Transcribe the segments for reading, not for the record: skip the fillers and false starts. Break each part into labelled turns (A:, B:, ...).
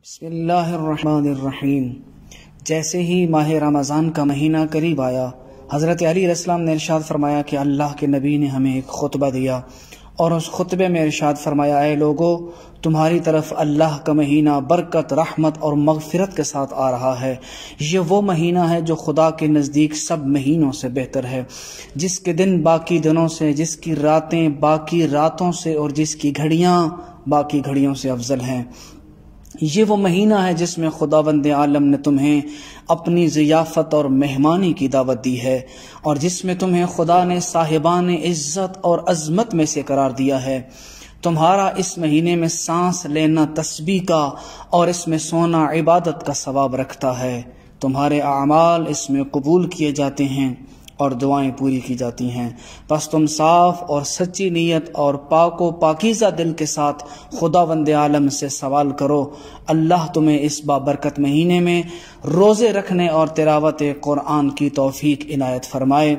A: بسم اللہ الرحمن الرحیم۔ جیسے ہی ماہ رمضان کا مہینہ قریب آیا، حضرت علی علیہ السلام نے ارشاد فرمایا کہ اللہ کے نبی نے ہمیں ایک خطبہ دیا، اور اس خطبے میں ارشاد فرمایا، اے لوگو، تمہاری طرف اللہ کا مہینہ برکت، رحمت اور مغفرت کے ساتھ آ رہا ہے۔ یہ وہ مہینہ ہے جو خدا کے نزدیک سب مہینوں سے بہتر ہے، جس کے دن باقی دنوں سے، جس کی راتیں باقی راتوں سے، اور جس کی گھڑیاں باقی گھڑیوں سے افضل ہیں۔ یہ وہ مہینہ ہے جس میں خداوند عالم نے تمہیں اپنی ضیافت اور مہمانی کی دعوت دی ہے، اور جس میں تمہیں خدا نے صاحبان عزت اور عظمت میں سے قرار دیا ہے۔ تمہارا اس مہینے میں سانس لینا تسبیح کا اور اس میں سونا عبادت کا ثواب رکھتا ہے۔ تمہارے اعمال اس میں قبول کیے جاتے ہیں اور دعائیں پوری کی جاتی ہیں۔ پس تم صاف اور سچی نیت اور پاک و پاکیزہ دل کے ساتھ خداوند عالم سے سوال کرو، اللہ تمہیں اس بابرکت مہینے میں روزے رکھنے اور تلاوت قرآن کی توفیق عنایت فرمائے،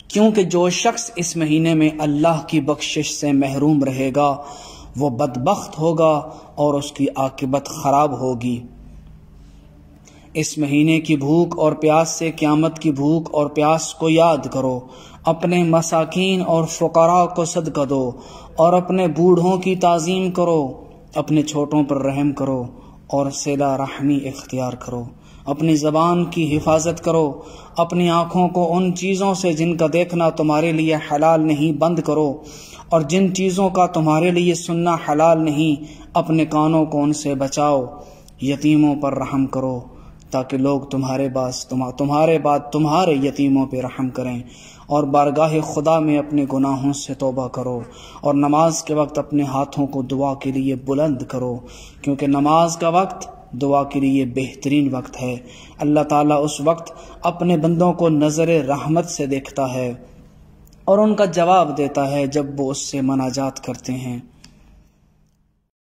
A: کیونکہ جو شخص اس مہینے میں اللہ کی بخشش سے محروم رہے گا وہ بدبخت ہوگا اور اس کی عاقبت خراب ہوگی۔ اس مہینے کی بھوک اور پیاس سے قیامت کی بھوک اور پیاس کو یاد کرو، اپنے مساکین اور فقراء کو صدقہ دو، اور اپنے بوڑھوں کی تعظیم کرو، اپنے چھوٹوں پر رحم کرو اور صلہ رحمی اختیار کرو، اپنی زبان کی حفاظت کرو، اپنی آنکھوں کو ان چیزوں سے جن کا دیکھنا تمہارے لیے حلال نہیں بند کرو، اور جن چیزوں کا تمہارے لیے سننا حلال نہیں اپنے کانوں کو ان سے بچاؤ۔ یتیموں پر رحم کرو تاکہ لوگ تمہارے بعد تمہارے یتیموں پہ رحم کریں، اور بارگاہ خدا میں اپنے گناہوں سے توبہ کرو، اور نماز کے وقت اپنے ہاتھوں کو دعا کے لیے بلند کرو، کیونکہ نماز کا وقت دعا کے لیے بہترین وقت ہے۔ اللہ تعالیٰ اس وقت اپنے بندوں کو نظر رحمت سے دیکھتا ہے اور ان کا جواب دیتا ہے جب وہ اس سے مناجات کرتے ہیں۔